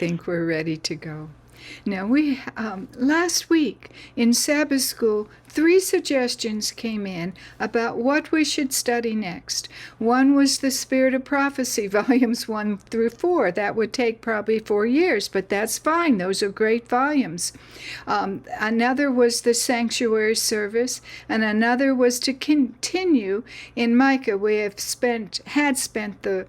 think we're ready to go. Now, we last week in Sabbath school, 3 suggestions came in about what we should study next. One was the Spirit of Prophecy, volumes 1 through 4. That would take probably 4 years, but that's fine. Those are great volumes. Another was the Sanctuary Service, and another was to continue in Micah. We had spent the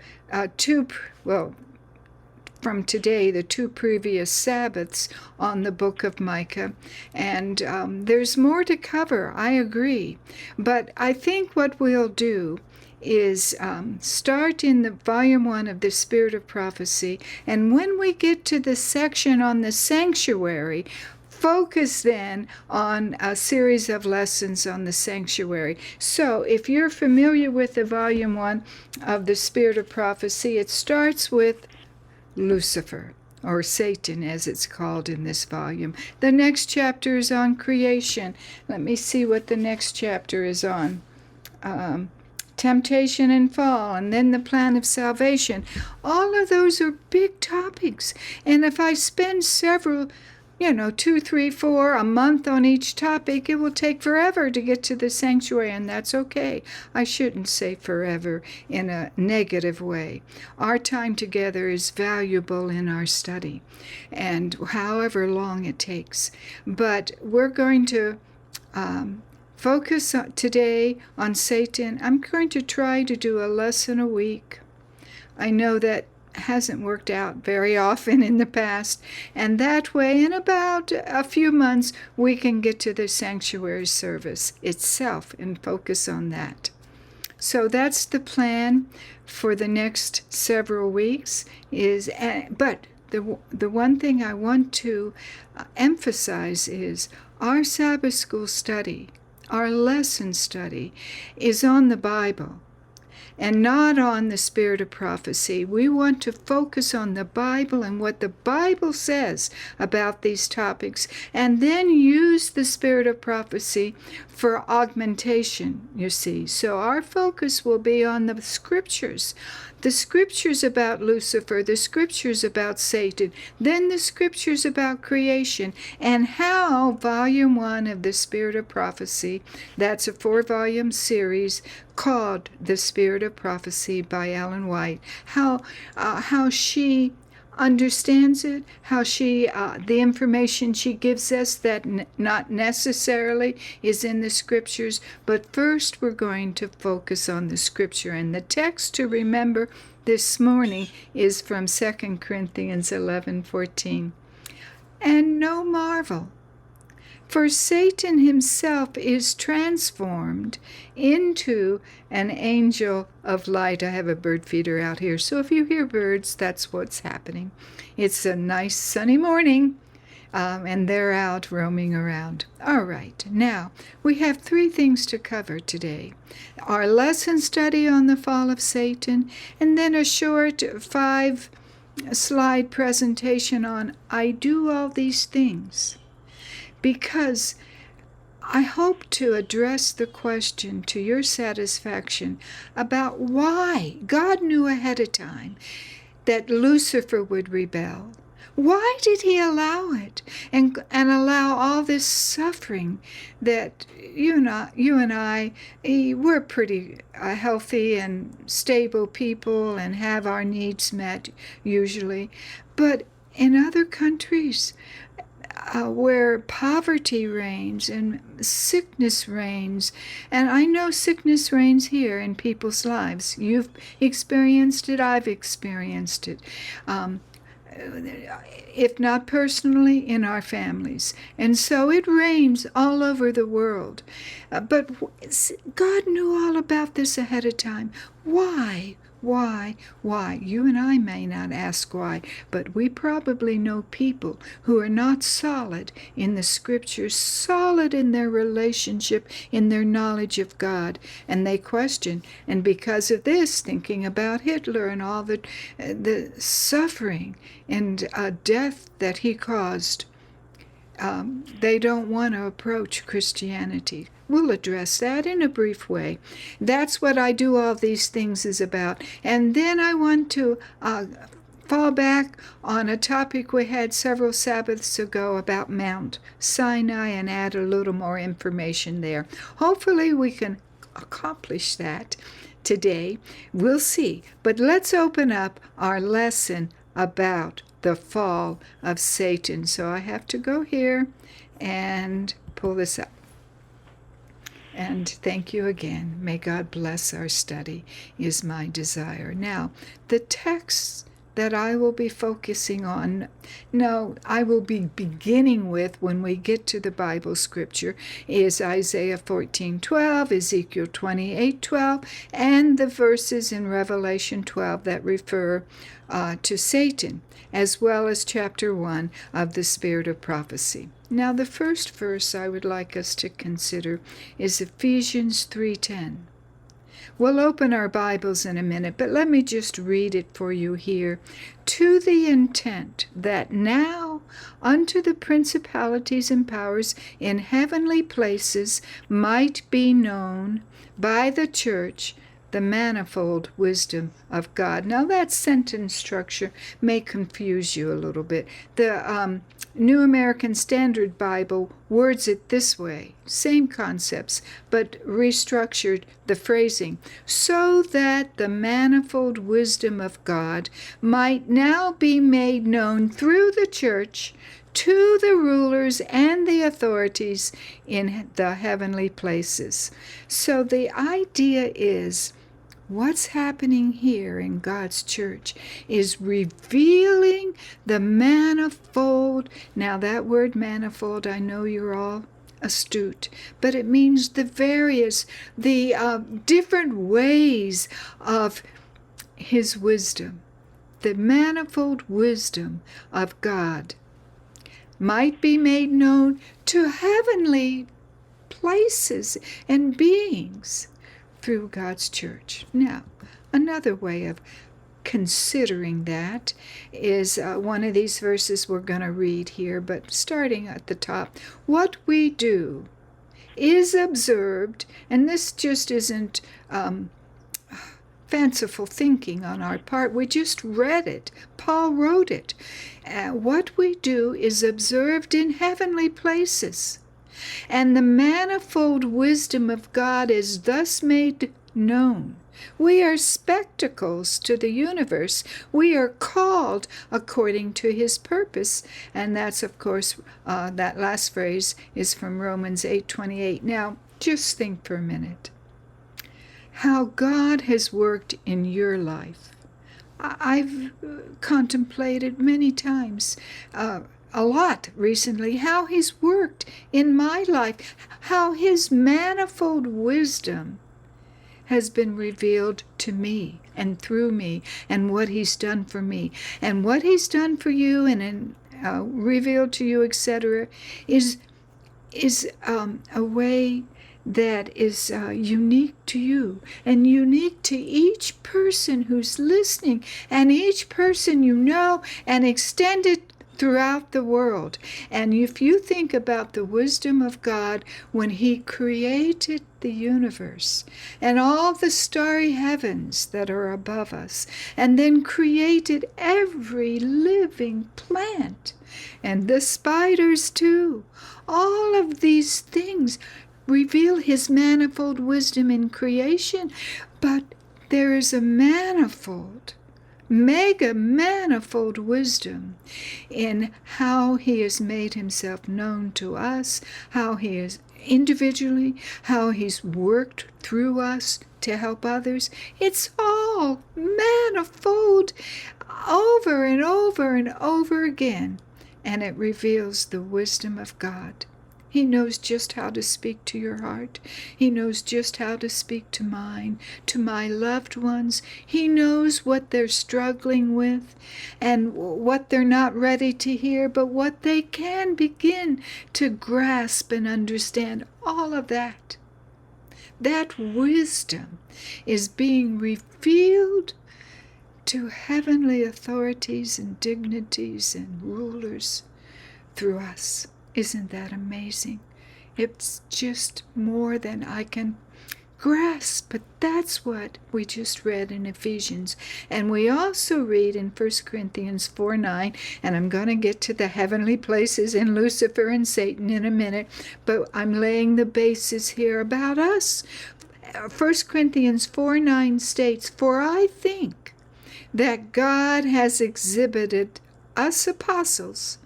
from today, the 2 previous Sabbaths on the book of Micah. And there's more to cover, I agree. But I think what we'll do is start in the volume 1 of the Spirit of Prophecy. And when we get to the section on the sanctuary, focus then on a series of lessons on the sanctuary. So if you're familiar with the volume 1 of the Spirit of Prophecy, it starts with Lucifer, or Satan as it's called in this volume. The next chapter is on creation. Let me see what the next chapter is on. Temptation and fall, and then the plan of salvation. All of those are big topics. And if I spend several 2, 3, 4, a month on each topic, it will take forever to get to the sanctuary, and that's okay. I shouldn't say forever in a negative way. Our time together is valuable in our study, and however long it takes. But we're going to focus today on Satan. I'm going to try to do a lesson a week. I know that hasn't worked out very often in the past, and that way in about a few months we can get to the sanctuary service itself and focus on that. So that's the plan for the next several weeks. But the one thing I want to emphasize is our Sabbath school study, our lesson study, is on the Bible and not on the Spirit of Prophecy. We want to focus on the Bible and what the Bible says about these topics, and then use the Spirit of Prophecy for augmentation, you see. So our focus will be on the Scriptures about Lucifer, the Scriptures about Satan, then the Scriptures about creation, and how Volume 1 of the Spirit of Prophecy, that's a 4-volume series called The Spirit of Prophecy by Ellen White, how she understands it, how she the information she gives us that not necessarily is in the Scriptures. But first we're going to focus on the Scripture, and the text to remember this morning is from 2 Corinthians 11:14. And no marvel, for Satan himself is transformed into an angel of light. I have a bird feeder out here, so if you hear birds, that's what's happening. It's a nice sunny morning, and they're out roaming around. All right, now we have 3 things to cover today. Our lesson study on the fall of Satan, and then a short 5-slide presentation on I do all these things, because I hope to address the question to your satisfaction about why God knew ahead of time that Lucifer would rebel. Why did he allow it and allow all this suffering that you and I, we're pretty healthy and stable people and have our needs met usually. But in other countries, where poverty reigns and sickness reigns, and I know sickness reigns here in people's lives. You've experienced it, I've experienced it. If not personally, in our families. And so it reigns all over the world. But God knew all about this ahead of time. Why? Why? You and I may not ask why, but we probably know people who are not solid in the Scriptures, solid in their relationship, in their knowledge of God, and they question. And because of this, thinking about Hitler and all the suffering and death that he caused, they don't want to approach Christianity. We'll address that in a brief way. That's what I do all these things is about. And then I want to fall back on a topic we had several Sabbaths ago about Mount Sinai and add a little more information there. Hopefully we can accomplish that today. We'll see. But let's open up our lesson about the fall of Satan. So I have to go here and pull this up. And thank you again. May God bless our study, is my desire. Now, the texts that I will be focusing on, no, I will be beginning with when we get to the Bible scripture, is Isaiah 14:12, Ezekiel 28:12, and the verses in Revelation 12 that refer to Satan, as well as chapter 1 of the Spirit of Prophecy. Now, the first verse I would like us to consider is Ephesians 3:10. We'll open our Bibles in a minute, but let me just read it for you here. To the intent that now unto the principalities and powers in heavenly places might be known by the church the manifold wisdom of God. Now that sentence structure may confuse you a little bit. The New American Standard Bible words it this way, same concepts, but restructured the phrasing, so that the manifold wisdom of God might now be made known through the church to the rulers and the authorities in the heavenly places. So the idea is, what's happening here in God's church is revealing the manifold. Now that word manifold, I know you're all astute, but it means the different ways of his wisdom. The manifold wisdom of God might be made known to heavenly places and beings through God's church. Now, another way of considering that is one of these verses we're going to read here, but starting at the top. What we do is observed, and this just isn't fanciful thinking on our part. We just read it. Paul wrote it. What we do is observed in heavenly places. And the manifold wisdom of God is thus made known. We are spectacles to the universe. We are called according to his purpose. And that's, of course, that last phrase is from Romans 8:28. Now, just think for a minute how God has worked in your life. I've contemplated many times, a lot recently, how he's worked in my life, how his manifold wisdom has been revealed to me and through me, and what he's done for me, and what he's done for you and revealed to you, etc., is a way that is unique to you and unique to each person who's listening and each person you know, and extended throughout the world. And if you think about the wisdom of God when he created the universe and all the starry heavens that are above us, and then created every living plant and the spiders too, all of these things reveal his manifold wisdom in creation. But there is a mega manifold wisdom in how he has made himself known to us, how he is individually, how he's worked through us to help others. It's all manifold over and over and over again, and it reveals the wisdom of God. He knows just how to speak to your heart. He knows just how to speak to mine, to my loved ones. He knows what they're struggling with and what they're not ready to hear, but what they can begin to grasp and understand. All of that. That wisdom is being revealed to heavenly authorities and dignities and rulers through us. Isn't that amazing? It's just more than I can grasp. But that's what we just read in Ephesians. And we also read in 1 Corinthians 4:9, and I'm going to get to the heavenly places in Lucifer and Satan in a minute, but I'm laying the basis here about us. 1 Corinthians 4:9 states, "For I think that God has exhibited us apostles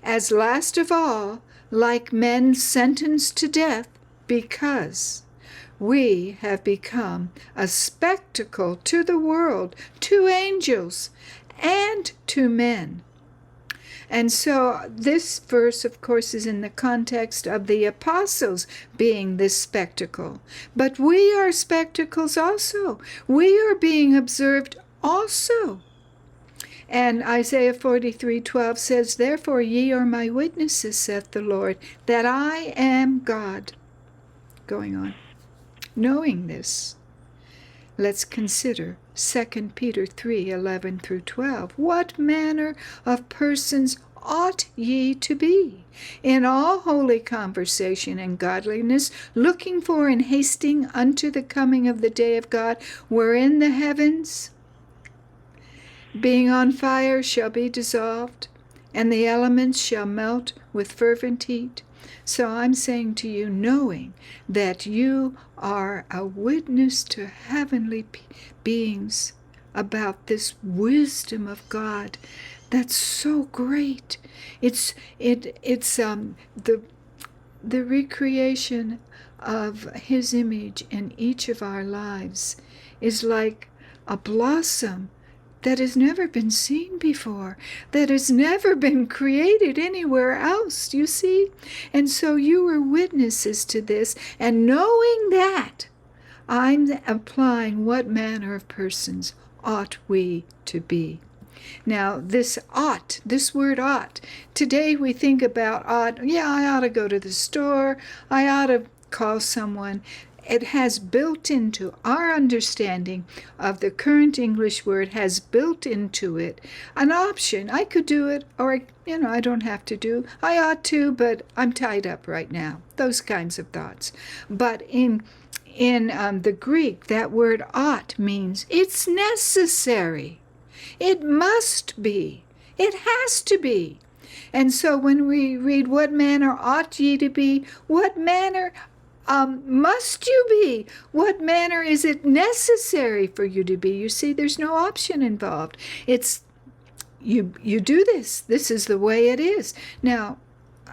as last of all, like men sentenced to death, because we have become a spectacle to the world, to angels, and to men." And so this verse, of course, is in the context of the apostles being this spectacle. But we are spectacles also. We are being observed also. And Isaiah 43:12 says, "Therefore ye are my witnesses, saith the Lord, that I am God." Going on. Knowing this, let's consider 2 Peter 3:11 through 12. "What manner of persons ought ye to be, in all holy conversation and godliness, looking for and hasting unto the coming of the day of God, wherein the heavens, being on fire, shall be dissolved, and the elements shall melt with fervent heat." So I'm saying to you, knowing that you are a witness to heavenly beings about this wisdom of God, that's so great. It's the recreation of His image in each of our lives is like a blossom that has never been seen before, that has never been created anywhere else, you see? And so you are witnesses to this, and knowing that, I'm applying what manner of persons ought we to be. Now, this word ought, today we think about ought, I ought to go to the store, I ought to call someone. It has built into our understanding of the current English word, has built into it an option. I could do it, or, I don't have to do. I ought to, but I'm tied up right now. Those kinds of thoughts. But in the Greek, that word ought means it's necessary. It must be. It has to be. And so when we read, "What manner ought ye to be?" What manner must you be? What manner is it necessary for you to be? You see, there's no option involved. It's you do this. This is the way it is. Now,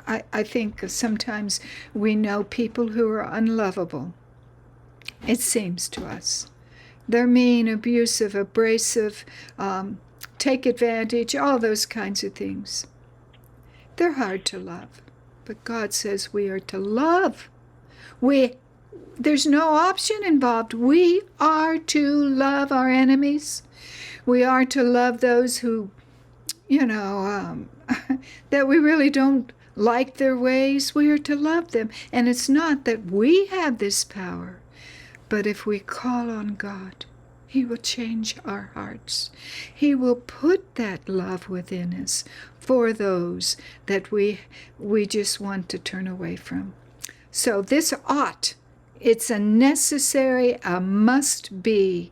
I think sometimes we know people who are unlovable. It seems to us. They're mean, abusive, abrasive, take advantage, all those kinds of things. They're hard to love. But God says we are to love. There's no option involved. We are to love our enemies. We are to love those who, that we really don't like their ways. We are to love them. And it's not that we have this power, but if we call on God, He will change our hearts. He will put that love within us for those that we just want to turn away from. So this ought, it's a necessary, a must-be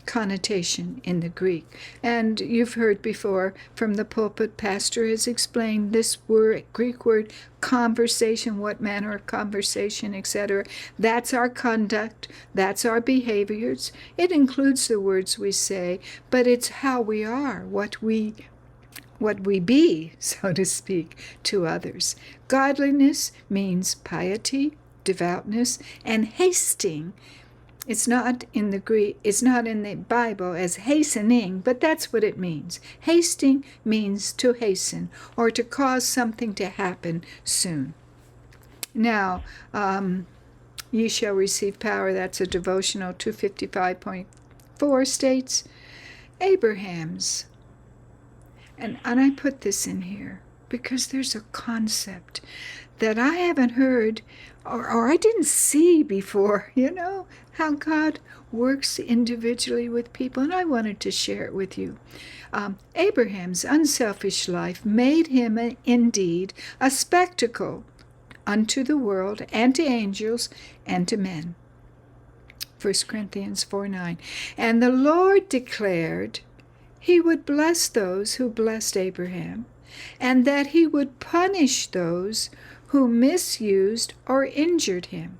connotation in the Greek. And you've heard before from the pulpit, pastor has explained this word, Greek word, conversation, what manner of conversation, etc. That's our conduct, that's our behaviors. It includes the words we say, but it's how we are, what we be, so to speak, to others. Godliness means piety, devoutness, and hasting. It's not in the Greek, it's not in the Bible as hastening, but that's what it means. Hasting means to hasten or to cause something to happen soon. Now, ye shall receive power, that's a devotional 255.4 states, Abraham's. And I put this in here because there's a concept that I haven't heard or I didn't see before, how God works individually with people, and I wanted to share it with you. Abraham's unselfish life made him indeed a spectacle unto the world and to angels and to men. 1 Corinthians 4:9. And the Lord declared he would bless those who blessed Abraham, and that he would punish those who misused or injured him.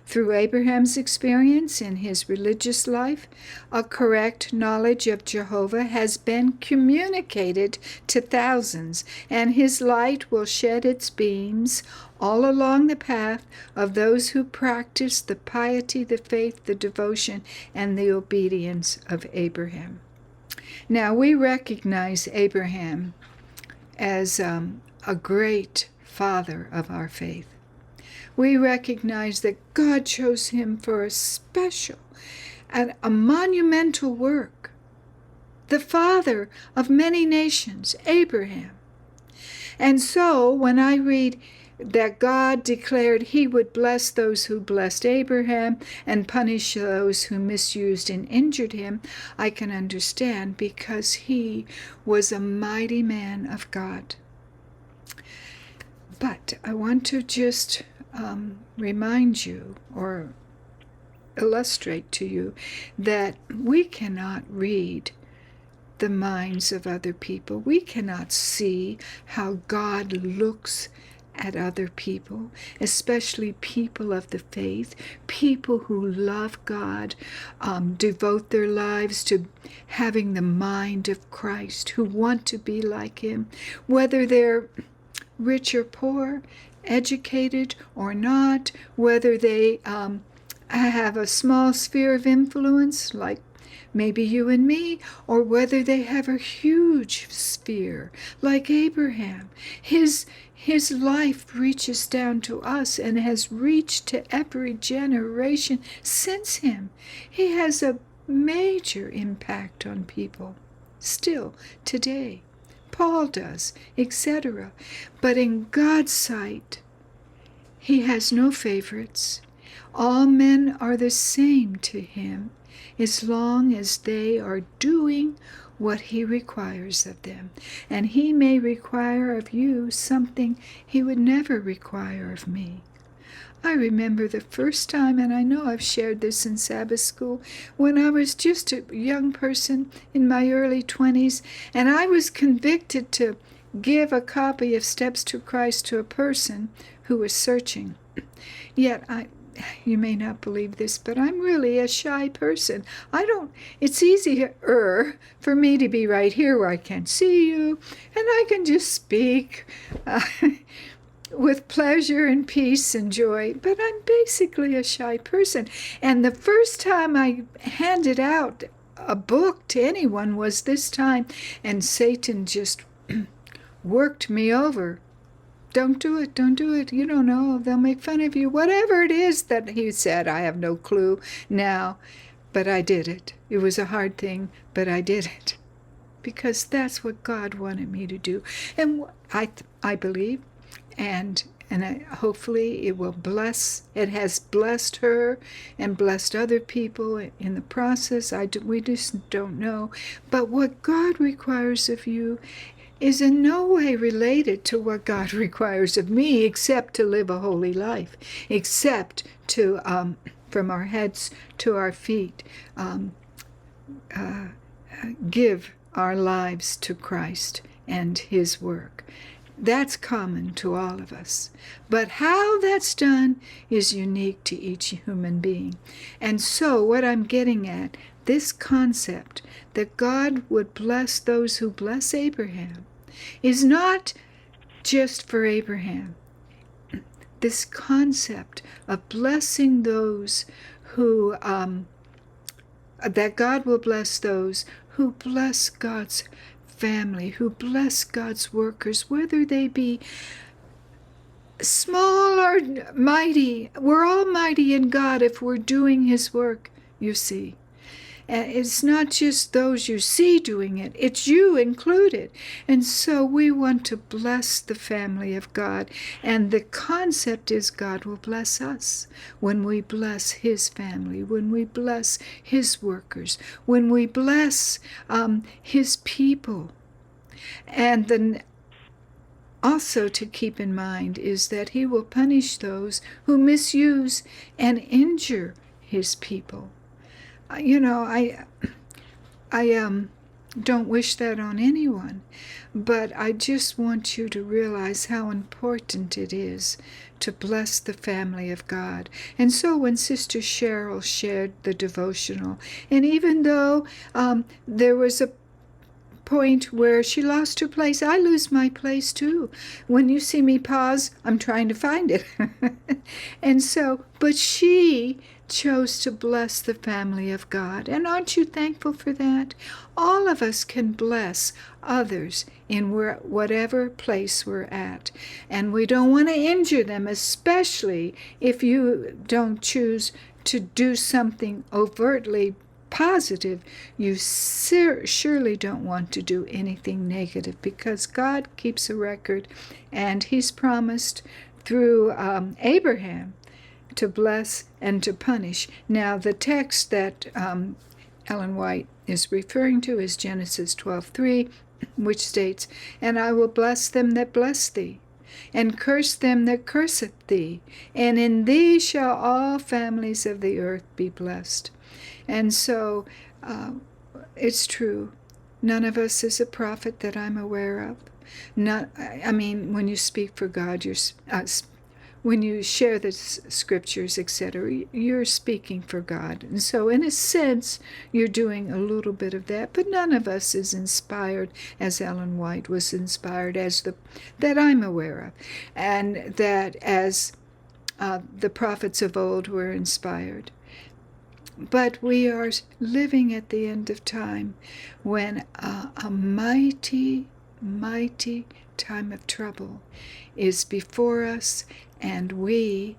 Through Abraham's experience in his religious life, a correct knowledge of Jehovah has been communicated to thousands, and his light will shed its beams all along the path of those who practice the piety, the faith, the devotion, and the obedience of Abraham. Now, we recognize Abraham as a great father of our faith. We recognize that God chose him for a special and a monumental work. The father of many nations, Abraham. And so when I read that God declared he would bless those who blessed Abraham and punish those who misused and injured him, I can understand, because he was a mighty man of God. But I want to just remind you or illustrate to you that we cannot read the minds of other people. We cannot see how God looks at other people, especially people of the faith, people who love God, devote their lives to having the mind of Christ, who want to be like him, whether they're rich or poor, educated or not, whether they have a small sphere of influence like maybe you and me, or whether they have a huge sphere like Abraham. His life reaches down to us and has reached to every generation since him. He has a major impact on people still today. Paul does, etc. But in God's sight, he has no favorites. All men are the same to him, as long as they are doing what he requires of them. And he may require of you something he would never require of me. I remember the first time, and I know I've shared this in Sabbath school, when I was just a young person in my early 20s, and I was convicted to give a copy of Steps to Christ to a person who was searching. Yet you may not believe this, but I'm really a shy person. It's easier for me to be right here where I can see you, and I can just speak with pleasure and peace and joy, but I'm basically a shy person. And the first time I handed out a book to anyone was this time, and Satan just worked me over. Don't do it, don't do it. You don't know, they'll make fun of you. Whatever it is that he said, I have no clue now, but I did it. It was a hard thing, but I did it, because that's what God wanted me to do. And I believe, and hopefully it will bless. It has blessed her and blessed other people in the process. We just don't know. But what God requires of you is in no way related to what God requires of me, except to live a holy life, except to, from our heads to our feet, give our lives to Christ and his work. That's common to all of us. But how that's done is unique to each human being. And so what I'm getting at, this concept that God would bless those who bless Abraham, is not just for Abraham. This concept of blessing those who, that God will bless those who bless God's family, who bless God's workers, whether they be small or mighty. We're all mighty in God if we're doing his work, you see. And it's not just those you see doing it, it's you included. And so we want to bless the family of God. And the concept is God will bless us when we bless his family, when we bless his workers, when we bless his people. And then also to keep in mind is that he will punish those who misuse and injure his people. I don't wish that on anyone, but I just want you to realize how important it is to bless the family of God. And so when Sister Cheryl shared the devotional, and even though there was a point where she lost her place, I lose my place too. When you see me pause, I'm trying to find it. And so, but she chose to bless the family of God. And aren't you thankful for that? All of us can bless others in whatever place we're at. And we don't want to injure them, especially if you don't choose to do something overtly positive. You surely don't want to do anything negative, because God keeps a record, and he's promised through Abraham to bless and to punish. Now, the text that Ellen White is referring to is Genesis 12:3, which states, "And I will bless them that bless thee, and curse them that curseth thee, and in thee shall all families of the earth be blessed." And so it's true. None of us is a prophet that I'm aware of. When you speak for God, when you share the scriptures, etc., you're speaking for God. And so in a sense, you're doing a little bit of that, but none of us is inspired as Ellen White was inspired, that I'm aware of, and that as the prophets of old were inspired. But we are living at the end of time, when a mighty, mighty time of trouble is before us, and we,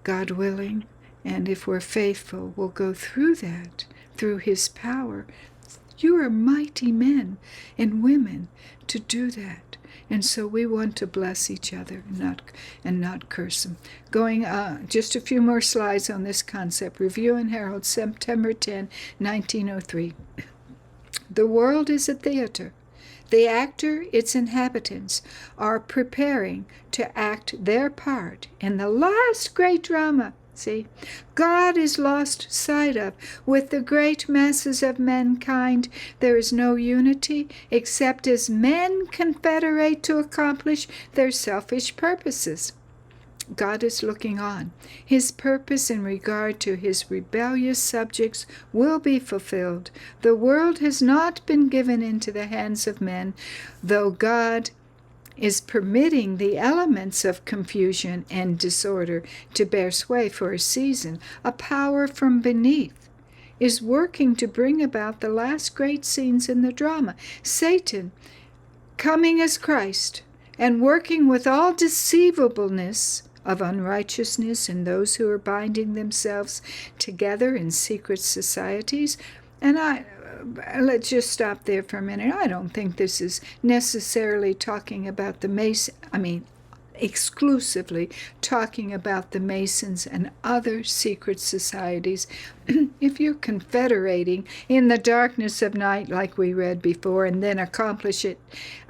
God willing, and if we're faithful, will go through that, through his power. You are mighty men and women to do that. And so we want to bless each other and not curse them. Going just a few more slides on this concept. Review and Herald, September 10, 1903. The world is a theater. The actor, its inhabitants, are preparing to act their part in the last great drama. See, God is lost sight of. With the great masses of mankind, there is no unity except as men confederate to accomplish their selfish purposes. God is looking on. His purpose in regard to his rebellious subjects will be fulfilled. The world has not been given into the hands of men, though God is permitting the elements of confusion and disorder to bear sway for a season. A power from beneath is working to bring about the last great scenes in the drama. Satan, coming as Christ and working with all deceivableness of unrighteousness in those who are binding themselves together in secret societies. And let's just stop there for a minute. I don't think this is necessarily talking about the exclusively talking about the Masons and other secret societies. If you're confederating in the darkness of night, like we read before, and then accomplish it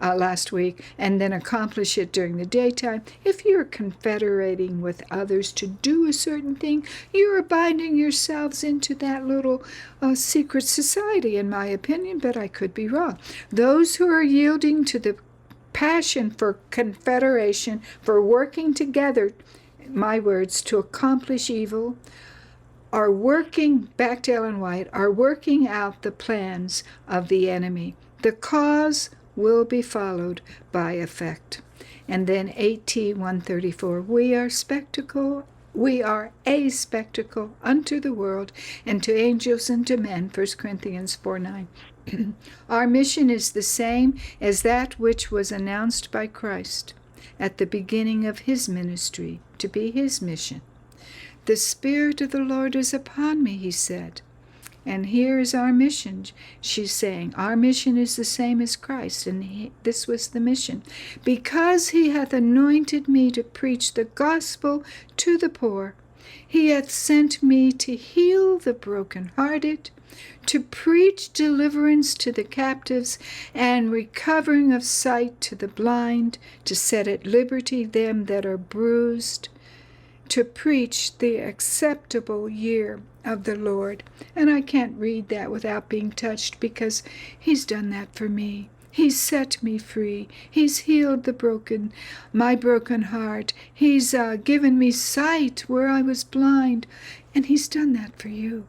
last week, and then accomplish it during the daytime, if you're confederating with others to do a certain thing, you're binding yourselves into that little secret society, in my opinion, but I could be wrong. Those who are yielding to the passion for confederation, for working together, my words, to accomplish evil, are working, back to Ellen White, are working out the plans of the enemy. The cause will be followed by effect. And then 8T134, we are a spectacle unto the world and to angels and to men, 1 Corinthians 4:9. Our mission is the same as that which was announced by Christ at the beginning of his ministry, to be his mission. The Spirit of the Lord is upon me, he said. And here is our mission. She's saying our mission is the same as Christ, and this was the mission. Because he hath anointed me to preach the gospel to the poor, he hath sent me to heal the brokenhearted, to preach deliverance to the captives, and recovering of sight to the blind, to set at liberty them that are bruised, to preach the acceptable year of the Lord. And I can't read that without being touched, because he's done that for me. He's set me free. He's healed my broken heart. He's given me sight where I was blind. And he's done that for you.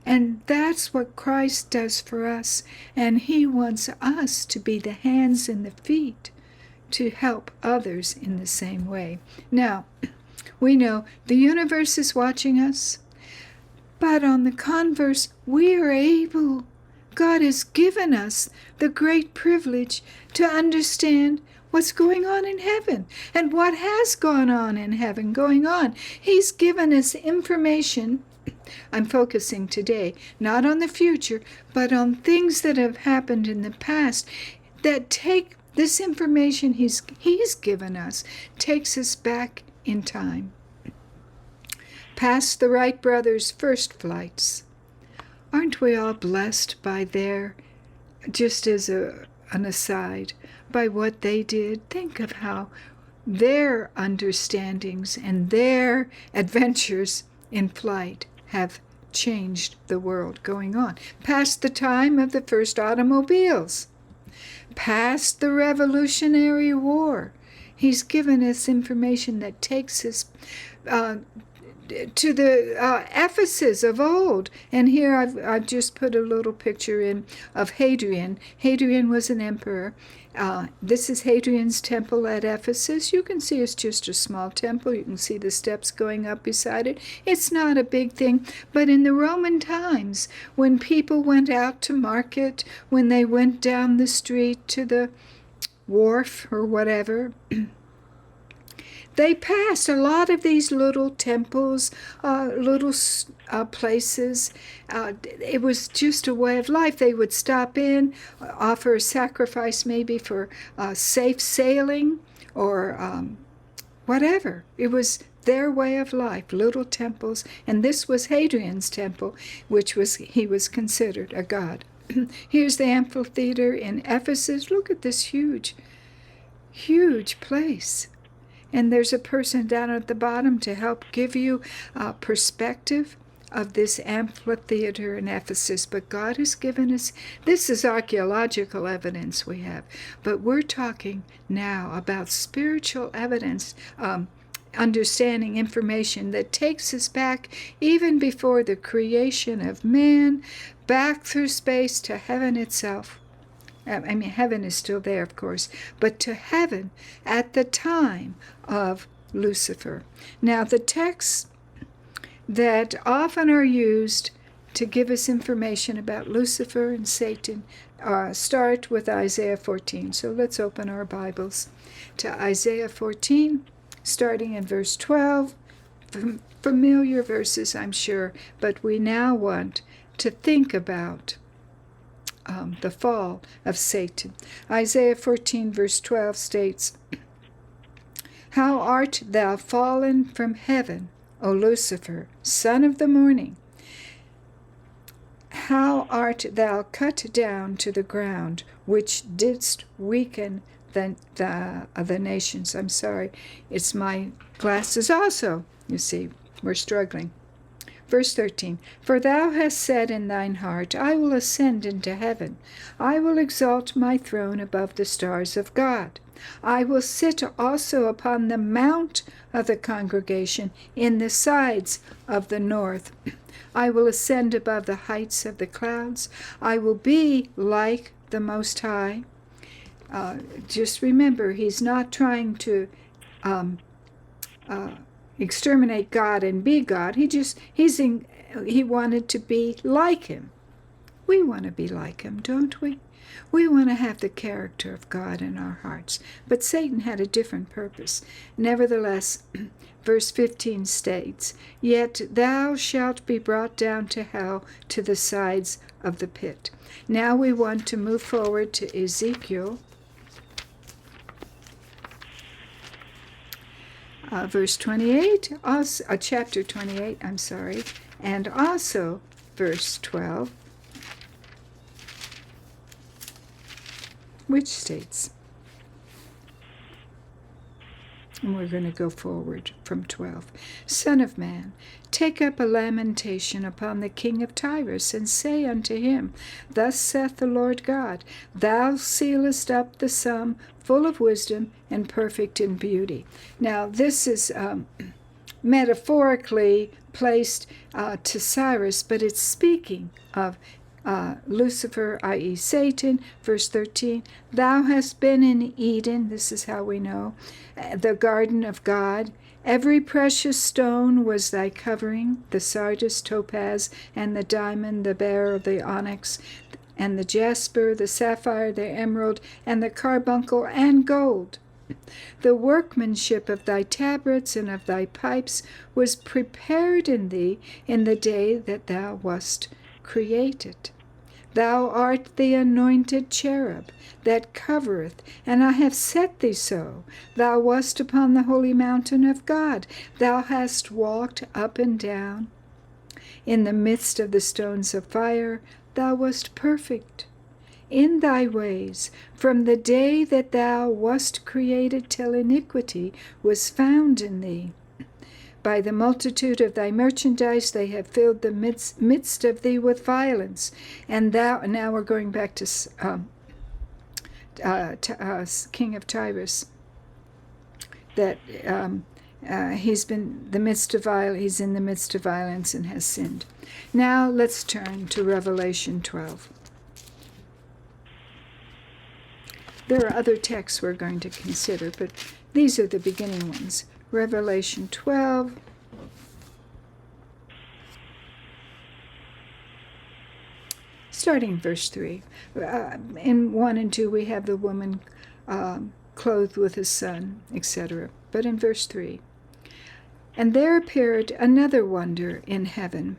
And that's what Christ does for us. And he wants us to be the hands and the feet to help others in the same way. Now, we know the universe is watching us, but on the converse, we are able. God has given us the great privilege to understand what's going on in heaven and what has gone on in heaven going on. He's given us information. I'm focusing today not on the future, but on things that have happened in the past that take this information he's given us, takes us back in time. Past the Wright brothers' first flights. Aren't we all blessed by just as an aside, by what they did? Think of how their understandings and their adventures in flight have changed the world going on. Past the time of the first automobiles. Past the Revolutionary War. He's given us information that takes us to the Ephesus of old. And here I've just put a little picture in of Hadrian. Hadrian was an emperor. This is Hadrian's temple at Ephesus. You can see it's just a small temple. You can see the steps going up beside it. It's not a big thing. But in the Roman times, when people went out to market, when they went down the street to the wharf or whatever, they passed a lot of these little temples, little places. It was just a way of life. They would stop in, offer a sacrifice maybe for safe sailing or whatever. It was their way of life, little temples. And this was Hadrian's temple, he was considered a god. Here's the amphitheater in Ephesus. Look at this huge, huge place. And there's a person down at the bottom to help give you a perspective of this amphitheater in Ephesus. But God has given us, this is archaeological evidence we have, but we're talking now about spiritual evidence, understanding information that takes us back even before the creation of man, back through space to heaven itself. I mean, heaven is still there, of course, but to heaven at the time of Lucifer. Now, the texts that often are used to give us information about Lucifer and Satan start with Isaiah 14. So let's open our Bibles to Isaiah 14, starting in verse 12. Familiar verses, I'm sure, but we now want to think about the fall of Satan. Isaiah 14, verse 12 states, "How art thou fallen from heaven, O Lucifer, son of the morning? How art thou cut down to the ground, which didst weaken the nations?" I'm sorry, it's my glasses also. You see, we're struggling. Verse 13, "For thou hast said in thine heart, I will ascend into heaven. I will exalt my throne above the stars of God. I will sit also upon the mount of the congregation in the sides of the north. I will ascend above the heights of the clouds. I will be like the Most High." Just remember, he's not trying to exterminate God and be God. He wanted to be like him. We want to be like him, don't we? We want to have the character of God in our hearts. But Satan had a different purpose. Nevertheless, verse 15 states, "Yet thou shalt be brought down to hell, to the sides of the pit." Now we want to move forward to Ezekiel. Verse 28, also, chapter 28, and also verse 12, which states, And we're going to go forward from 12. Son of man, take up a lamentation upon the king of Tyrus, and say unto him, Thus saith the Lord God, Thou sealest up the sum, full of wisdom and perfect in beauty. Now, this is metaphorically placed to Cyrus, but it's speaking of Lucifer, i.e. Satan. Verse 13, Thou hast been in Eden, this is how we know, the garden of God. Every precious stone was thy covering, the sardius, topaz, and the diamond, the beryl, the onyx, and the jasper, the sapphire, the emerald, and the carbuncle, and gold. The workmanship of thy tabrets and of thy pipes was prepared in thee in the day that thou wast created. Thou art the anointed cherub that covereth, and I have set thee so. Thou wast upon the holy mountain of God. Thou hast walked up and down. In the midst of the stones of fire, thou wast perfect in thy ways, from the day that thou wast created till iniquity was found in thee. By the multitude of thy merchandise they have filled the midst of thee with violence. And thou, now we're going back to King of Tyrus, that he's in the midst of violence and has sinned. Now let's turn to Revelation 12. There are other texts we're going to consider, but these are the beginning ones. Revelation 12. Starting verse 3. In 1 and 2 we have the woman clothed with a sun, etc. But in verse 3, And there appeared another wonder in heaven,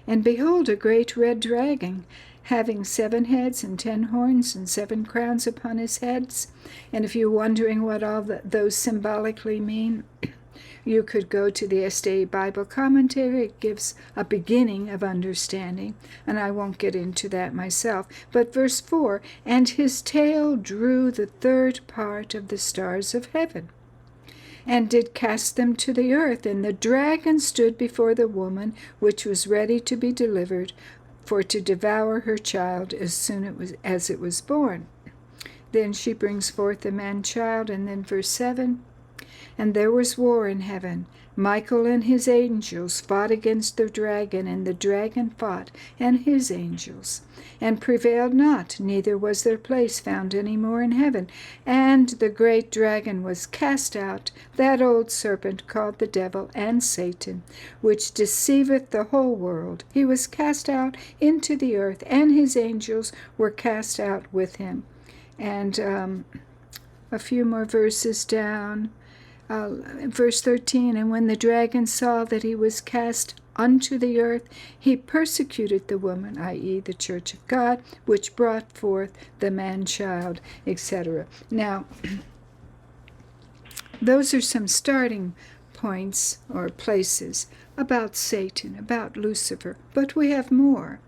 and behold, a great red dragon, having 7 heads and 10 horns and 7 crowns upon his heads. And if you're wondering what all those symbolically mean, you could go to the SDA Bible commentary. It gives a beginning of understanding, and I won't get into that myself. But verse 4, And his tail drew the 3rd part of the stars of heaven, and did cast them to the earth. And the dragon stood before the woman, which was ready to be delivered, for to devour her child as soon as it was born. Then she brings forth the man-child, and then verse 7, And there was war in heaven. Michael and his angels fought against the dragon, and the dragon fought and his angels, and prevailed not, neither was their place found any more in heaven. And the great dragon was cast out, that old serpent called the devil and Satan, which deceiveth the whole world. He was cast out into the earth, and his angels were cast out with him. And a few more verses down. Verse 13, And when the dragon saw that he was cast unto the earth, he persecuted the woman, i.e. the church of God, which brought forth the man-child, etc. Now, those are some starting points or places about Satan, about Lucifer, but we have more.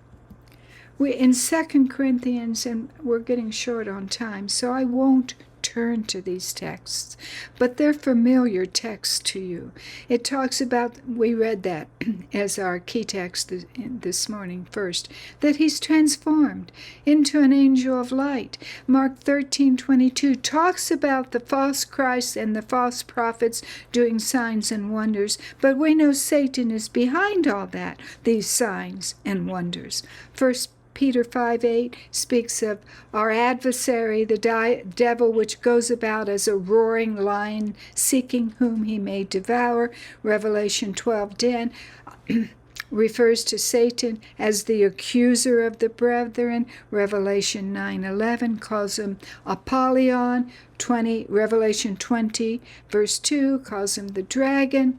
In 2 Corinthians, and we're getting short on time, so I won't turn to these texts, but they're familiar texts to you. It talks about, we read that as our key text this morning first, that he's transformed into an angel of light. Mark 13:22 talks about the false Christ and the false prophets doing signs and wonders, but we know Satan is behind all that, these signs and wonders. First Peter 5:8 speaks of our adversary, the devil, which goes about as a roaring lion, seeking whom he may devour. Revelation 12:10 refers to Satan as the accuser of the brethren. Revelation 9:11 calls him Apollyon. Revelation 20, verse 2 calls him the dragon.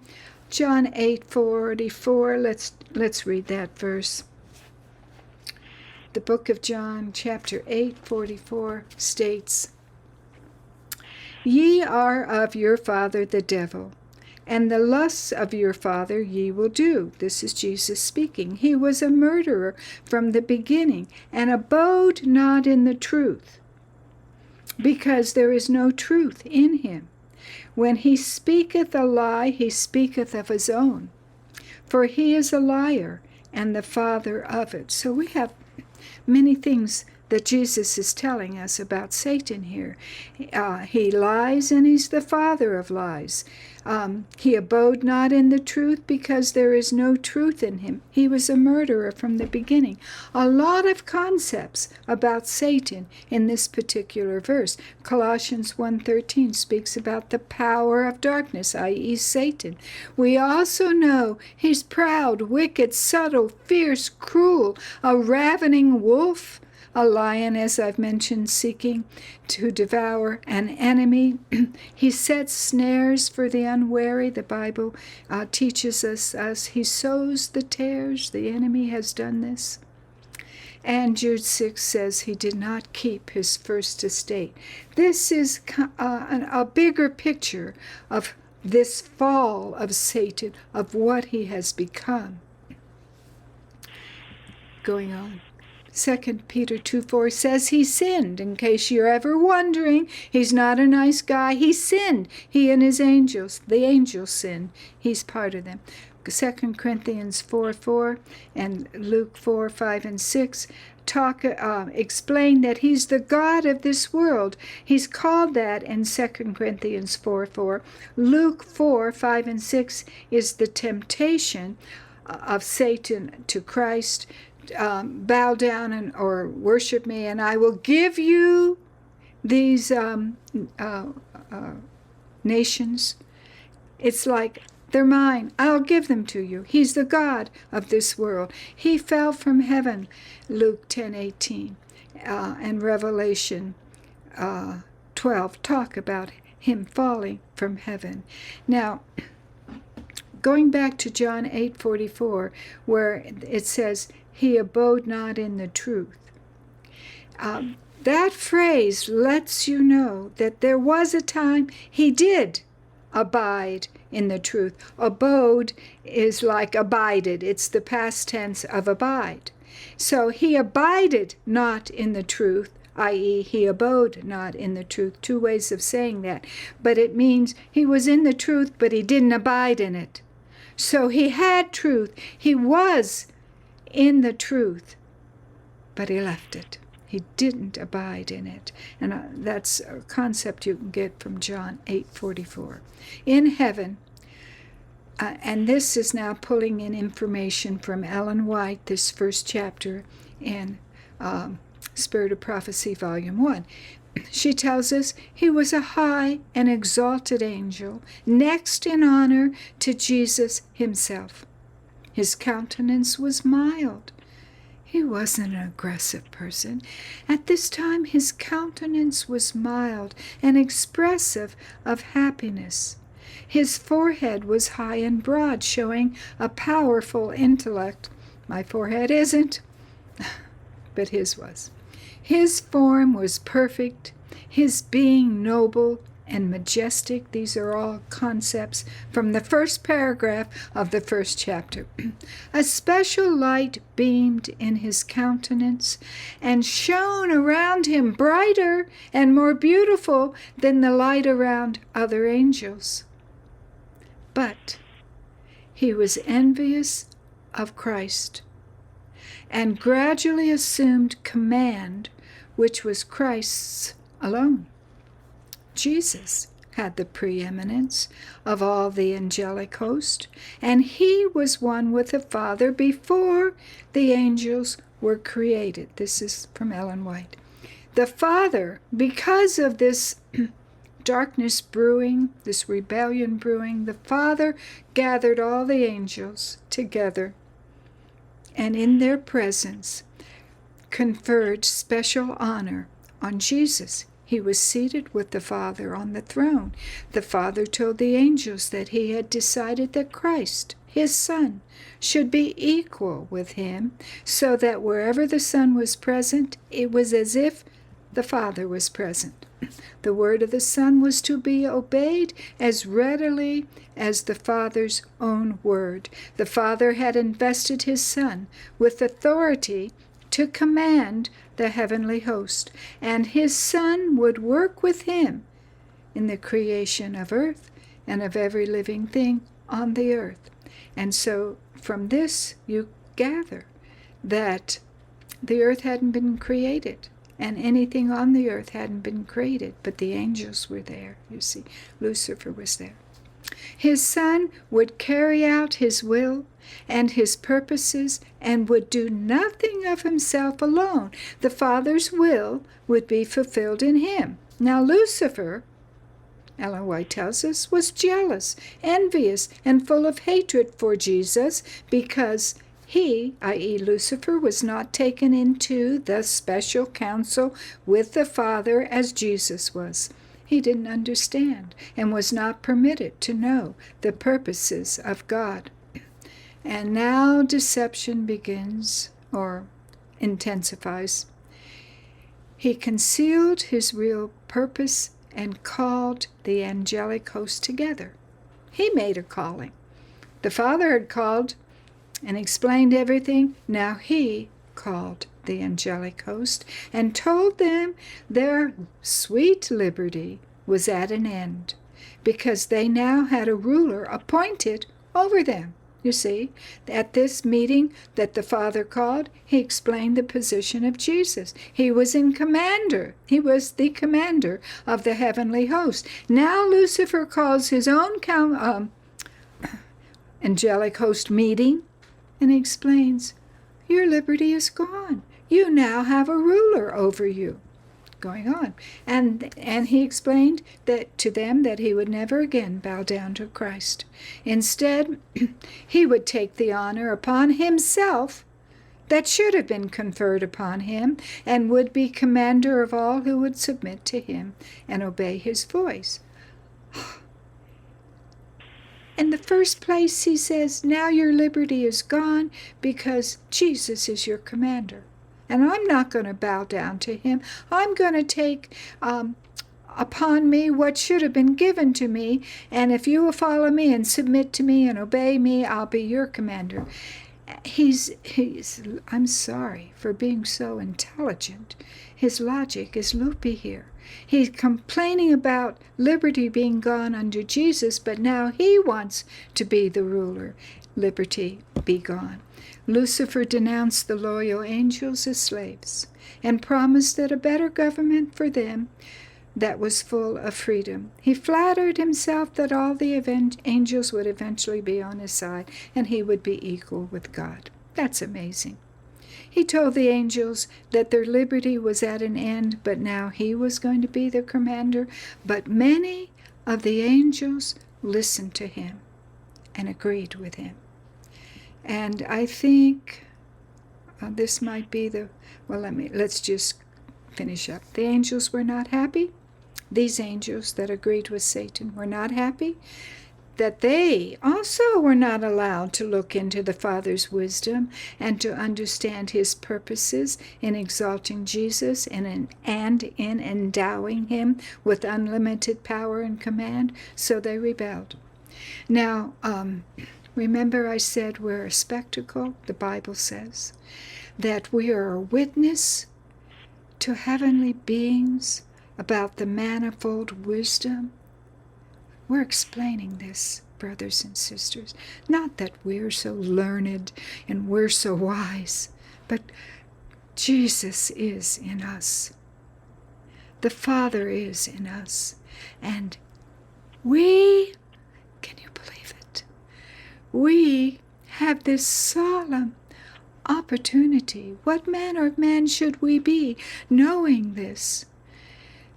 John 8:44, let's read that verse. The book of John, chapter 8:44, states, Ye are of your father the devil, and the lusts of your father ye will do. This is Jesus speaking. He was a murderer from the beginning, and abode not in the truth, because there is no truth in him. When he speaketh a lie, he speaketh of his own, for he is a liar and the father of it. So we have many things that Jesus is telling us about Satan here. He lies, and he's the father of lies. He abode not in the truth because there is no truth in him. He was a murderer from the beginning. A lot of concepts about Satan in this particular verse. Colossians 1:13 speaks about the power of darkness, i.e. Satan. We also know he's proud, wicked, subtle, fierce, cruel, a ravening wolf, a lion, as I've mentioned, seeking to devour an enemy. He sets snares for the unwary. The Bible teaches us as he sows the tares, the enemy has done this. And Jude 6 says he did not keep his first estate. This is a bigger picture of this fall of Satan, of what he has become. Going on. 2 Peter 2:4 says he sinned. In case you're ever wondering, he's not a nice guy. He sinned. He and his angels. The angels sinned. He's part of them. 2 Corinthians 4:4 and Luke 4:5 and 6 explain that he's the God of this world. He's called that in 2 Corinthians 4:4. Luke 4:5 and 6 is the temptation of Satan to Christ. Bow down or worship me, and I will give you these nations. It's like, they're mine. I'll give them to you. He's the God of this world. He fell from heaven, Luke 10:18, and Revelation 12 talk about him falling from heaven. Now, going back to John 8:44, where it says, he abode not in the truth. That phrase lets you know that there was a time he did abide in the truth. Abode is like abided. It's the past tense of abide. So he abided not in the truth, i.e. he abode not in the truth. Two ways of saying that. But it means he was in the truth, but he didn't abide in it. So he had truth. He was in the truth, but he left it. He didn't abide in it. And that's a concept you can get from John 8:44. In heaven, and this is now pulling in information from Ellen White, this first chapter in Spirit of Prophecy, Volume 1. She tells us he was a high and exalted angel, next in honor to Jesus himself. His countenance was mild. He wasn't an aggressive person. At this time, his countenance was mild and expressive of happiness. His forehead was high and broad, showing a powerful intellect. My forehead isn't, but his was. His form was perfect, his being noble and majestic. These are all concepts from the first paragraph of the first chapter. A special light beamed in his countenance and shone around him brighter and more beautiful than the light around other angels. But he was envious of Christ and gradually assumed command, which was Christ's alone. Jesus had the preeminence of all the angelic host, and he was one with the Father before the angels were created. This is from Ellen White. The Father, because of this darkness brewing, this rebellion brewing, the Father gathered all the angels together and in their presence conferred special honor on Jesus. He was seated with the Father on the throne. The Father told the angels that he had decided that Christ, his Son, should be equal with him, so that wherever the Son was present, it was as if the Father was present. The word of the Son was to be obeyed as readily as the Father's own word. The Father had invested his Son with authority to command the heavenly host, and his Son would work with him in the creation of earth and of every living thing on the earth. And so from this you gather that the earth hadn't been created, and anything on the earth hadn't been created, but the angels were there. You see, Lucifer was there. His Son would carry out his will and his purposes and would do nothing of himself alone. The Father's will would be fulfilled in him. Now Lucifer, Ellen White tells us, was jealous, envious, and full of hatred for Jesus because he, i.e. Lucifer, was not taken into the special council with the Father as Jesus was. He didn't understand and was not permitted to know the purposes of God. And now deception begins, or intensifies. He concealed his real purpose and called the angelic host together. He made a calling. The Father had called and explained everything. Now he called the angelic host and told them their sweet liberty was at an end because they now had a ruler appointed over them. You see, at this meeting that the Father called, he explained the position of Jesus. He was in commander. He was the commander of the heavenly host. Now Lucifer calls his own angelic host meeting and explains, your liberty is gone. You now have a ruler over you. Going on. And he explained that to them that he would never again bow down to Christ. Instead, he would take the honor upon himself that should have been conferred upon him and would be commander of all who would submit to him and obey his voice. In the first place, he says, now your liberty is gone because Jesus is your commander. And I'm not going to bow down to him. I'm going to take upon me what should have been given to me. And if you will follow me and submit to me and obey me, I'll be your commander. I'm sorry for being so intelligent. His logic is loopy here. He's complaining about liberty being gone under Jesus, but now he wants to be the ruler. Liberty be gone. Lucifer denounced the loyal angels as slaves and promised that a better government for them that was full of freedom. He flattered himself that all the angels would eventually be on his side and he would be equal with God. That's amazing. He told the angels that their liberty was at an end, but now he was going to be their commander. But many of the angels listened to him and agreed with him. And I think this might be let's just finish up. The angels were not happy. These angels that agreed with Satan were not happy that they also were not allowed to look into the Father's wisdom and to understand his purposes in exalting Jesus and in endowing him with unlimited power and command, so they rebelled. Now, remember I said we're a spectacle? The Bible says that we are a witness to heavenly beings about the manifold wisdom. We're explaining this, brothers and sisters. Not that we're so learned and we're so wise, but Jesus is in us. The Father is in us. And can you believe it? We have this solemn opportunity. What manner of man should we be, knowing this,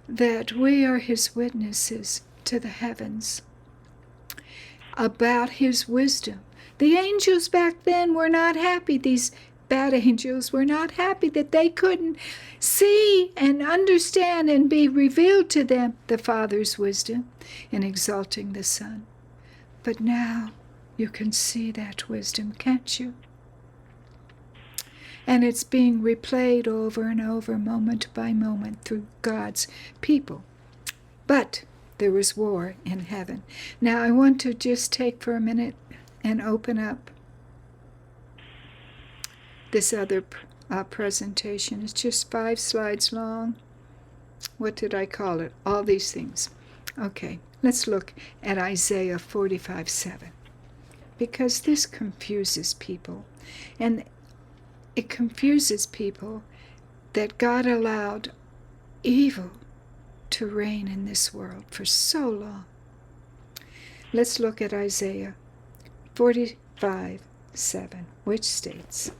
that we are his witnesses to the heavens about his wisdom. The angels back then were not happy. These bad angels were not happy that they couldn't see and understand and be revealed to them the Father's wisdom in exalting the Son. But now you can see that wisdom, can't you? And it's being replayed over and over, moment by moment, through God's people. But there was war in heaven. Now I want to just take for a minute and open up this other presentation. It's just 5 slides long. What did I call it? All these things. Okay, let's look at Isaiah 45:7, because this confuses people. And it confuses people that God allowed evil to reign in this world for so long. Let's look at Isaiah 45:7, which states,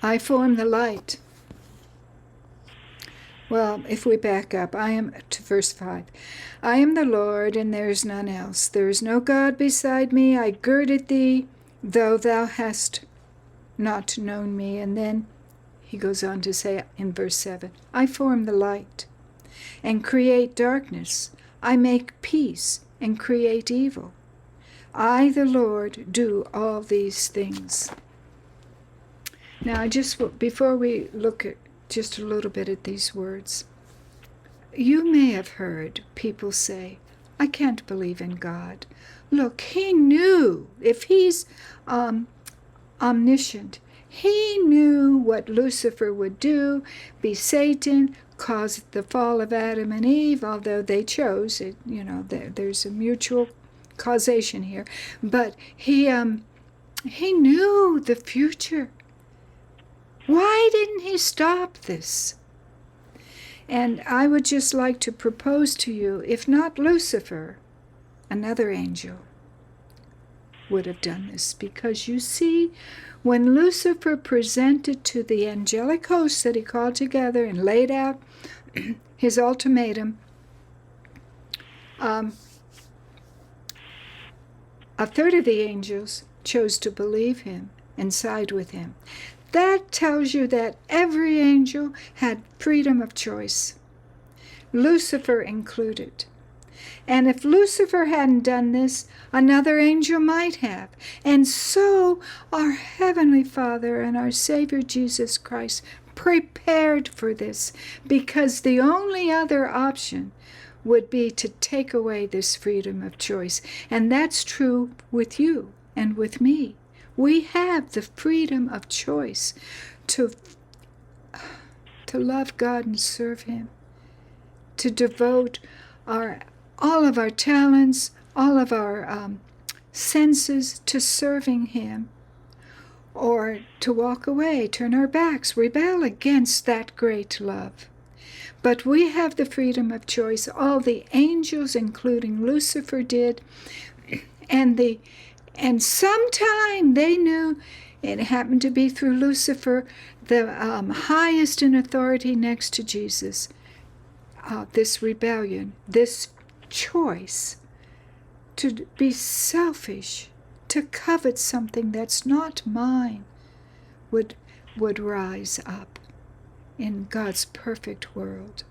I form the light. Well, if we back up, I am to verse 5. I am the Lord, and there is none else. There is no God beside me. I girded thee, though thou hast not known me. And then he goes on to say in verse 7, I form the light and create darkness. I make peace and create evil. I, the Lord, do all these things. Now, before we look at just a little bit at these words, you may have heard people say, I can't believe in God. Look, he knew, if he's omniscient, he knew what Lucifer would do, be Satan, cause the fall of Adam and Eve, although they chose it, there's a mutual causation here. But he knew the future. Why didn't he stop this? And I would just like to propose to you, if not Lucifer, another angel would have done this. Because you see, when Lucifer presented to the angelic host that he called together and laid out his ultimatum, a third of the angels chose to believe him and side with him. That tells you that every angel had freedom of choice, Lucifer included. And if Lucifer hadn't done this, another angel might have. And so our Heavenly Father and our Savior Jesus Christ prepared for this, because the only other option would be to take away this freedom of choice. And that's true with you and with me. We have the freedom of choice to love God and serve him, to devote all of our talents, all of our senses to serving him, or to walk away, turn our backs, rebel against that great love. But we have the freedom of choice. All the angels, including Lucifer, did, and sometime they knew, it happened to be through Lucifer, the highest in authority next to Jesus, this rebellion, this choice to be selfish, to covet something that's not mine, would rise up in God's perfect world.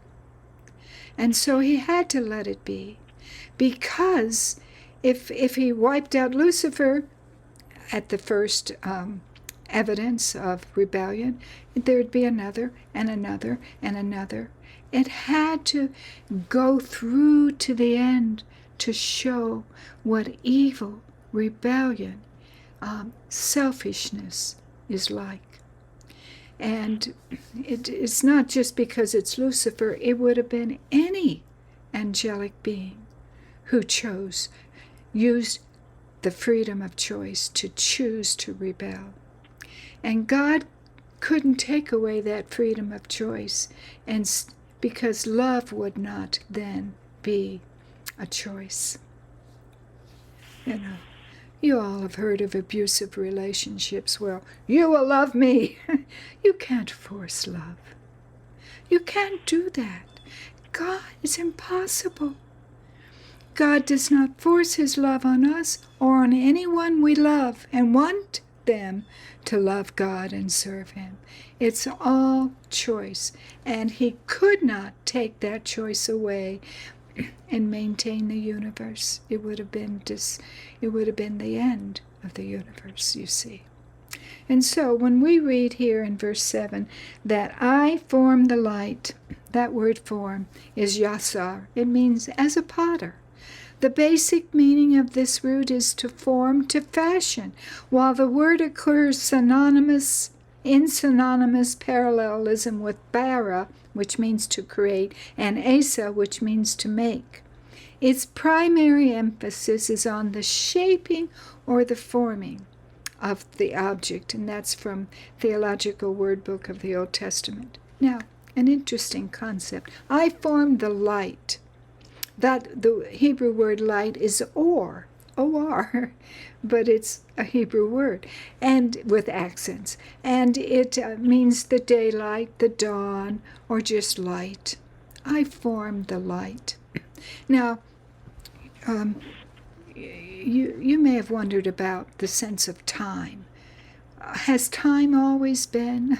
And so he had to let it be, because if he wiped out Lucifer at the first evidence of rebellion, there'd be another and another and another. It had to go through to the end to show what evil, rebellion, selfishness is like. And it's not just because it's Lucifer. It would have been any angelic being who used the freedom of choice to choose to rebel. And God couldn't take away that freedom of choice, and because love would not then be a choice. You all have heard of abusive relationships. Well, you will love me. You can't force love. You can't do that. God, it's impossible. God does not force his love on us or on anyone we love and want them to love God and serve him. It's all choice, and he could not take that choice away and maintain the universe. It would have been the end of the universe, you see. And so when we read here in verse 7 that I form the light, that word form is yasar. It means as a potter. The basic meaning of this root is to form, to fashion, while the word occurs in synonymous parallelism with bara, which means to create, and asa, which means to make. Its primary emphasis is on the shaping or the forming of the object, and that's from Theological Word Book of the Old Testament. Now, an interesting concept. I formed the light. That the Hebrew word light is or, O-R, but it's a Hebrew word, and with accents. And it means the daylight, the dawn, or just light. I formed the light. Now, you may have wondered about the sense of time. Has time always been?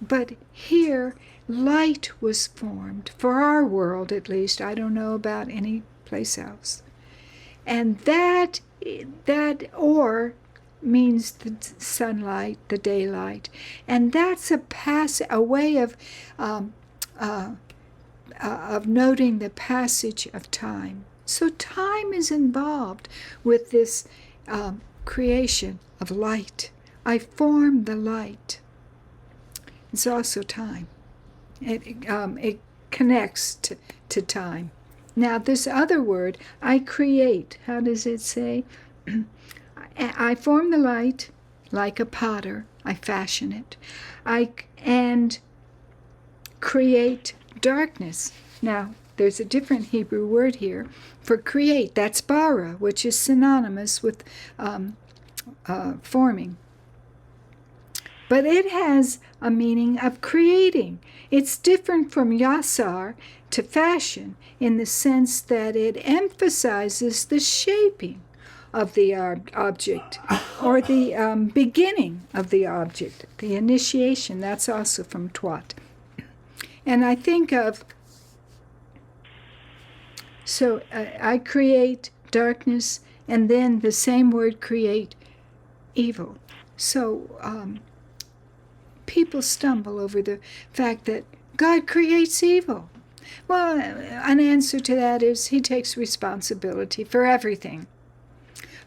But here, light was formed, for our world at least. I don't know about any place else. And that or means the sunlight, the daylight. And that's a way of noting the passage of time. So time is involved with this creation of light. I formed the light. It's also time. It connects to time. Now, this other word, I create, how does it say? I form the light like a potter. I fashion it. And create darkness. Now, there's a different Hebrew word here for create. That's bara, which is synonymous with forming. But it has a meaning of creating. It's different from yasar, to fashion, in the sense that it emphasizes the shaping of the object, or the beginning of the object, the initiation. That's also from Twat. And I think of, so I create darkness, and then the same word create evil. So people stumble over the fact that God creates evil. Well, an answer to that is he takes responsibility for everything.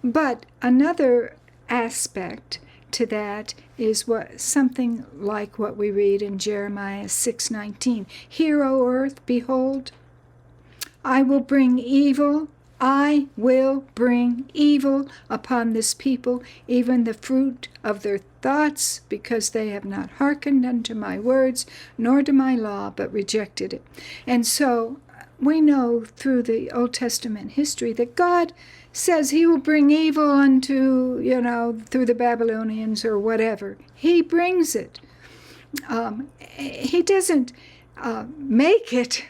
But another aspect to that is something like what we read in Jeremiah 6:19. Hear, O earth, behold, I will bring evil upon this people, even the fruit of their thoughts, because they have not hearkened unto my words, nor to my law, but rejected it. And so we know through the Old Testament history that God says he will bring evil unto, through the Babylonians or whatever. He brings it. He doesn't make it,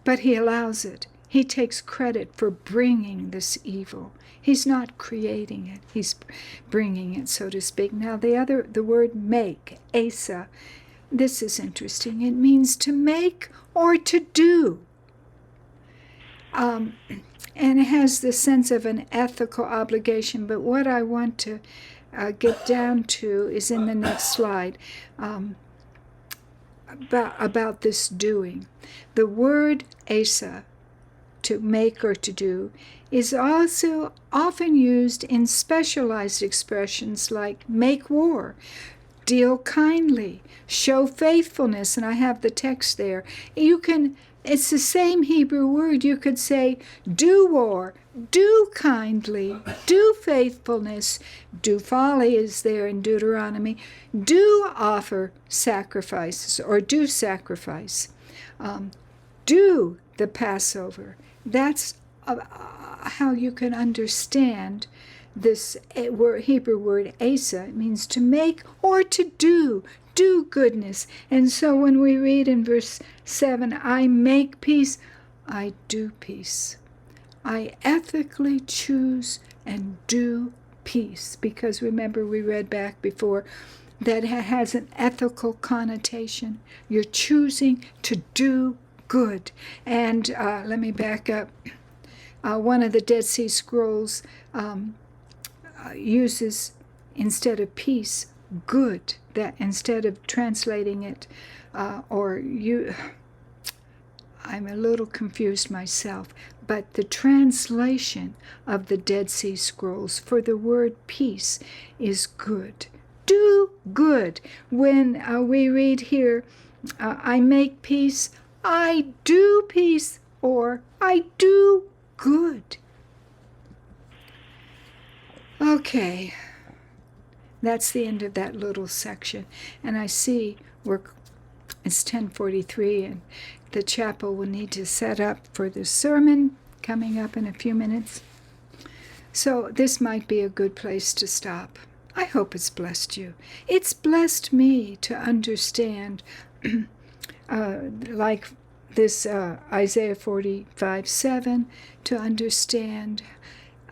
but he allows it. He takes credit for bringing this evil. He's not creating it. He's bringing it, so to speak. Now, the word make, asa, this is interesting. It means to make or to do. And it has the sense of an ethical obligation. But what I want to get down to is in the next slide, about this doing. The word asa, to make or to do, is also often used in specialized expressions like make war, deal kindly, show faithfulness, and I have the text there. It's the same Hebrew word. You could say do war, do kindly, do faithfulness, do folly is there in Deuteronomy, do offer sacrifices or do sacrifice, do the Passover. That's how you can understand this Hebrew word asa. It means to make or to do goodness. And so when we read in verse 7, I make peace, I do peace. I ethically choose and do peace. Because remember, we read back before that it has an ethical connotation. You're choosing to do good. And let me back up. One of the Dead Sea Scrolls uses, instead of peace, good. That instead of translating it, I'm a little confused myself, but the translation of the Dead Sea Scrolls for the word peace is good. Do good. When we read here, I make peace, I do peace, or I do good. Okay, that's the end of that little section. And I see it's 10:43, and the chapel will need to set up for the sermon coming up in a few minutes. So this might be a good place to stop. I hope it's blessed you. It's blessed me to understand, like this Isaiah 45:7, to understand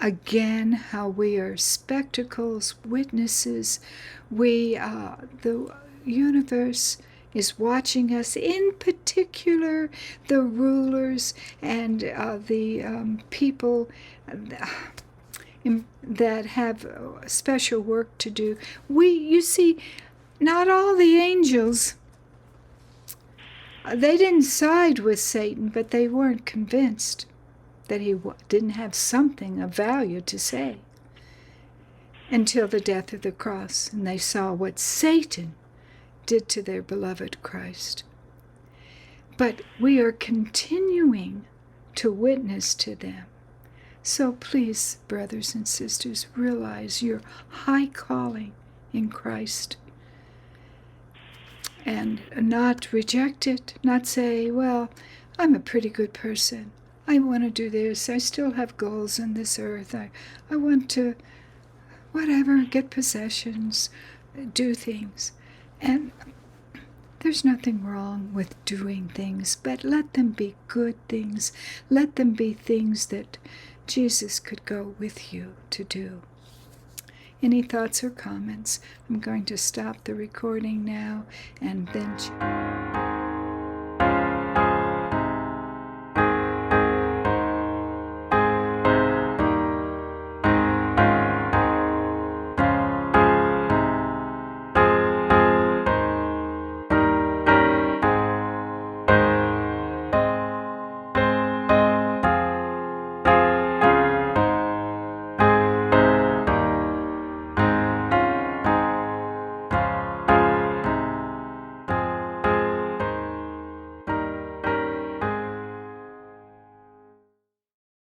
again how we are spectacles, witnesses. The universe is watching us, in particular the rulers and the people that have special work to do. You see, not all the angels, they didn't side with Satan, but they weren't convinced that he didn't have something of value to say until the death of the cross, and they saw what Satan did to their beloved Christ. But we are continuing to witness to them. So please, brothers and sisters, realize your high calling in Christ and not reject it, not say, well, I'm a pretty good person. I want to do this. I still have goals on this earth. I want to, whatever, get possessions, do things. And there's nothing wrong with doing things, but let them be good things. Let them be things that Jesus could go with you to do. Any thoughts or comments? I'm going to stop the recording now and then